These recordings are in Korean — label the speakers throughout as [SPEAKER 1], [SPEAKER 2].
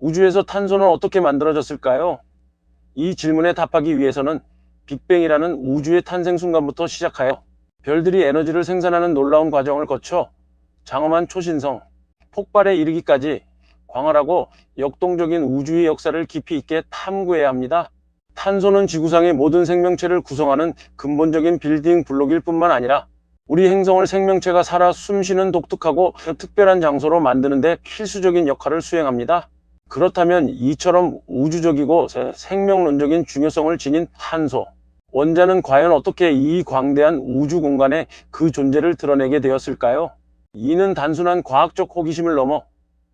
[SPEAKER 1] 우주에서 탄소는 어떻게 만들어졌을까요? 이 질문에 답하기 위해서는 빅뱅이라는 우주의 탄생 순간부터 시작하여 별들이 에너지를 생산하는 놀라운 과정을 거쳐 장엄한 초신성, 폭발에 이르기까지 광활하고 역동적인 우주의 역사를 깊이 있게 탐구해야 합니다. 탄소는 지구상의 모든 생명체를 구성하는 근본적인 빌딩 블록일 뿐만 아니라 우리 행성을 생명체가 살아 숨쉬는 독특하고 특별한 장소로 만드는 데 필수적인 역할을 수행합니다. 그렇다면 이처럼 우주적이고 생명론적인 중요성을 지닌 탄소, 원자는 과연 어떻게 이 광대한 우주 공간에 그 존재를 드러내게 되었을까요? 이는 단순한 과학적 호기심을 넘어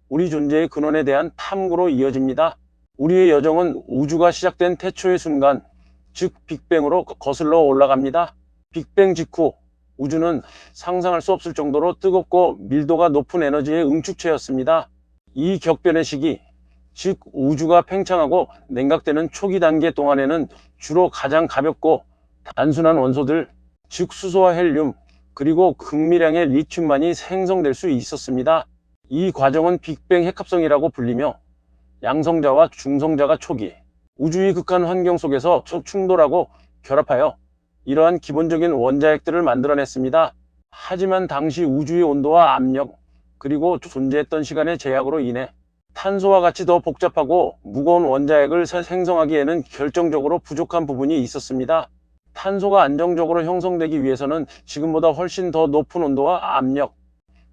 [SPEAKER 1] 우리 존재의 근원에 대한 탐구로 이어집니다. 우리의 여정은 우주가 시작된 태초의 순간, 즉 빅뱅으로 거슬러 올라갑니다. 빅뱅 직후 우주는 상상할 수 없을 정도로 뜨겁고 밀도가 높은 에너지의 응축체였습니다. 이 격변의 시기, 즉 우주가 팽창하고 냉각되는 초기 단계 동안에는 주로 가장 가볍고 단순한 원소들, 즉 수소와 헬륨, 그리고 극미량의 리튬만이 생성될 수 있었습니다. 이 과정은 빅뱅 핵합성이라고 불리며 양성자와 중성자가 초기 우주의 극한 환경 속에서 충돌하고 결합하여 이러한 기본적인 원자핵들을 만들어냈습니다. 하지만 당시 우주의 온도와 압력, 그리고 존재했던 시간의 제약으로 인해 탄소와 같이 더 복잡하고 무거운 원자핵을 생성하기에는 결정적으로 부족한 부분이 있었습니다. 탄소가 안정적으로 형성되기 위해서는 지금보다 훨씬 더 높은 온도와 압력,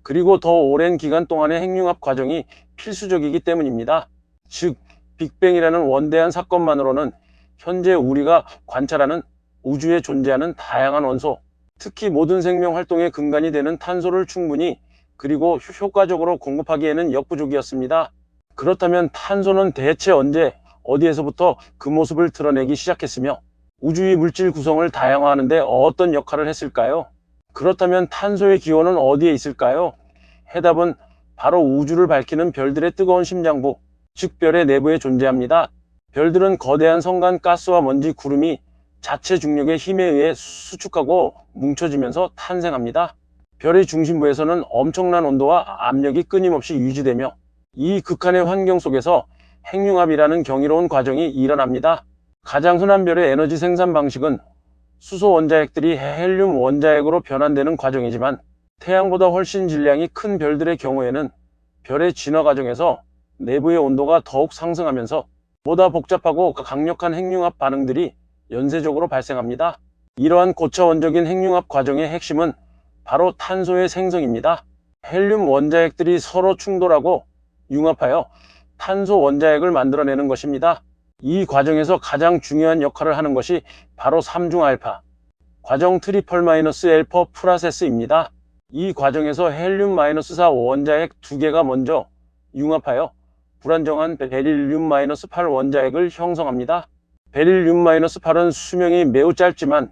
[SPEAKER 1] 그리고 더 오랜 기간 동안의 핵융합 과정이 필수적이기 때문입니다. 즉, 빅뱅이라는 원대한 사건만으로는 현재 우리가 관찰하는 우주에 존재하는 다양한 원소, 특히 모든 생명 활동의 근간이 되는 탄소를 충분히 그리고 효과적으로 공급하기에는 역부족이었습니다. 그렇다면 탄소는 대체 언제, 어디에서부터 그 모습을 드러내기 시작했으며 우주의 물질 구성을 다양화하는 데 어떤 역할을 했을까요? 그렇다면 탄소의 기원은 어디에 있을까요? 해답은 바로 우주를 밝히는 별들의 뜨거운 심장부, 즉 별의 내부에 존재합니다. 별들은 거대한 성간 가스와 먼지, 구름이 자체 중력의 힘에 의해 수축하고 뭉쳐지면서 탄생합니다. 별의 중심부에서는 엄청난 온도와 압력이 끊임없이 유지되며 이 극한의 환경 속에서 핵융합이라는 경이로운 과정이 일어납니다. 가장 흔한 별의 에너지 생산 방식은 수소 원자핵들이 헬륨 원자핵으로 변환되는 과정이지만 태양보다 훨씬 질량이 큰 별들의 경우에는 별의 진화 과정에서 내부의 온도가 더욱 상승하면서 보다 복잡하고 강력한 핵융합 반응들이 연쇄적으로 발생합니다. 이러한 고차원적인 핵융합 과정의 핵심은 바로 탄소의 생성입니다. 헬륨 원자핵들이 서로 충돌하고 융합하여 탄소 원자핵을 만들어내는 것입니다. 이 과정에서 가장 중요한 역할을 하는 것이 바로 3중 알파 과정 트리플-엘퍼 프로세스입니다. 이 과정에서 헬륨-4 원자핵 2개가 먼저 융합하여 불안정한 베릴륨-8 원자핵을 형성합니다. 베릴륨-8은 수명이 매우 짧지만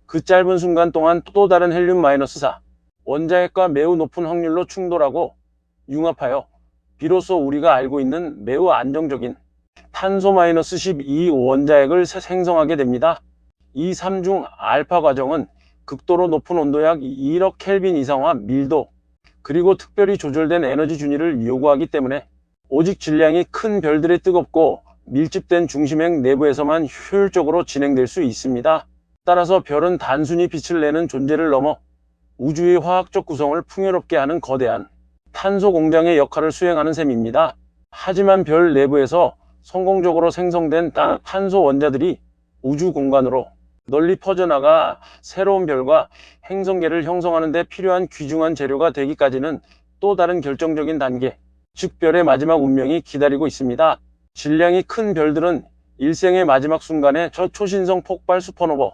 [SPEAKER 1] 그 짧은 순간 동안 또 다른 헬륨-4 원자핵과 매우 높은 확률로 충돌하고 융합하여 비로소 우리가 알고 있는 매우 안정적인 탄소-12 원자핵을 생성하게 됩니다. 이 3중 알파 과정은 극도로 높은 온도 약 1억 켈빈 이상과 밀도, 그리고 특별히 조절된 에너지 준위를 요구하기 때문에 오직 질량이 큰 별들의 뜨겁고 밀집된 중심핵 내부에서만 효율적으로 진행될 수 있습니다. 따라서 별은 단순히 빛을 내는 존재를 넘어 우주의 화학적 구성을 풍요롭게 하는 거대한 탄소 공장의 역할을 수행하는 셈입니다. 하지만 별 내부에서 성공적으로 생성된 탄소 원자들이 우주 공간으로 널리 퍼져나가 새로운 별과 행성계를 형성하는 데 필요한 귀중한 재료가 되기까지는 또 다른 결정적인 단계, 즉 별의 마지막 운명이 기다리고 있습니다. 질량이 큰 별들은 일생의 마지막 순간에 초신성 폭발 슈퍼노버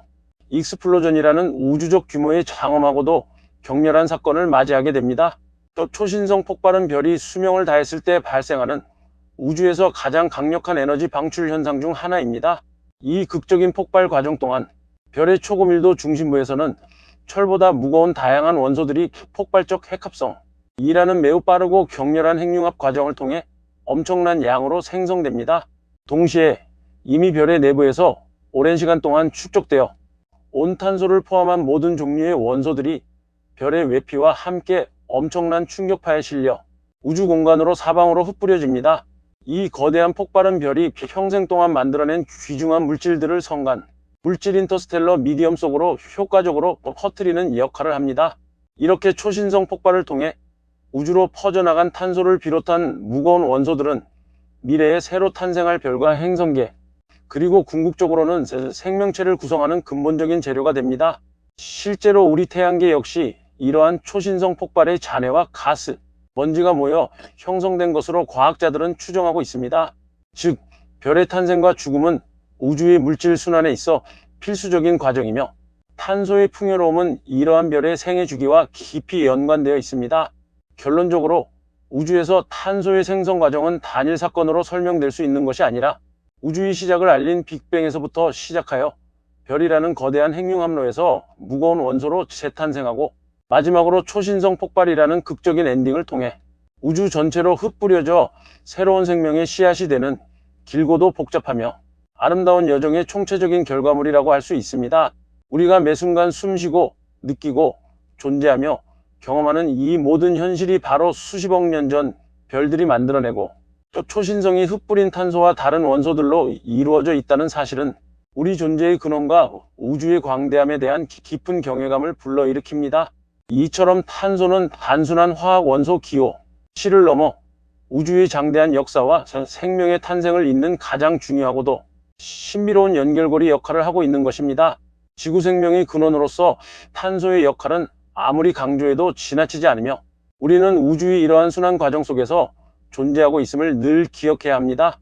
[SPEAKER 1] 익스플로전이라는 우주적 규모의 장엄하고도 격렬한 사건을 맞이하게 됩니다. 초신성 폭발은 별이 수명을 다했을 때 발생하는 우주에서 가장 강력한 에너지 방출 현상 중 하나입니다. 이 극적인 폭발 과정 동안 별의 초고밀도 중심부에서는 철보다 무거운 다양한 원소들이 폭발적 핵합성이라는 매우 빠르고 격렬한 핵융합 과정을 통해 엄청난 양으로 생성됩니다. 동시에 이미 별의 내부에서 오랜 시간 동안 축적되어 온 탄소를 포함한 모든 종류의 원소들이 별의 외피와 함께 엄청난 충격파에 실려 우주 공간으로 사방으로 흩뿌려집니다. 이 거대한 폭발은 별이 평생 동안 만들어낸 귀중한 물질들을 성간, 물질 인터스텔러 미디엄 속으로 효과적으로 퍼뜨리는 역할을 합니다. 이렇게 초신성 폭발을 통해 우주로 퍼져나간 탄소를 비롯한 무거운 원소들은 미래에 새로 탄생할 별과 행성계, 그리고 궁극적으로는 생명체를 구성하는 근본적인 재료가 됩니다. 실제로 우리 태양계 역시 이러한 초신성 폭발의 잔해와 가스, 먼지가 모여 형성된 것으로 과학자들은 추정하고 있습니다. 즉, 별의 탄생과 죽음은 우주의 물질 순환에 있어 필수적인 과정이며, 탄소의 풍요로움은 이러한 별의 생애 주기와 깊이 연관되어 있습니다. 결론적으로 우주에서 탄소의 생성 과정은 단일 사건으로 설명될 수 있는 것이 아니라 우주의 시작을 알린 빅뱅에서부터 시작하여 별이라는 거대한 핵융합로에서 무거운 원소로 재탄생하고, 마지막으로 초신성 폭발이라는 극적인 엔딩을 통해 우주 전체로 흩뿌려져 새로운 생명의 씨앗이 되는 길고도 복잡하며 아름다운 여정의 총체적인 결과물이라고 할 수 있습니다. 우리가 매 순간 숨쉬고 느끼고 존재하며 경험하는 이 모든 현실이 바로 수십억 년 전 별들이 만들어내고 또 초신성이 흩뿌린 탄소와 다른 원소들로 이루어져 있다는 사실은 우리 존재의 근원과 우주의 광대함에 대한 깊은 경외감을 불러일으킵니다. 이처럼 탄소는 단순한 화학 원소 기호, 실을 넘어 우주의 장대한 역사와 생명의 탄생을 잇는 가장 중요하고도 신비로운 연결고리 역할을 하고 있는 것입니다. 지구 생명의 근원으로서 탄소의 역할은 아무리 강조해도 지나치지 않으며, 우리는 우주의 이러한 순환 과정 속에서 존재하고 있음을 늘 기억해야 합니다.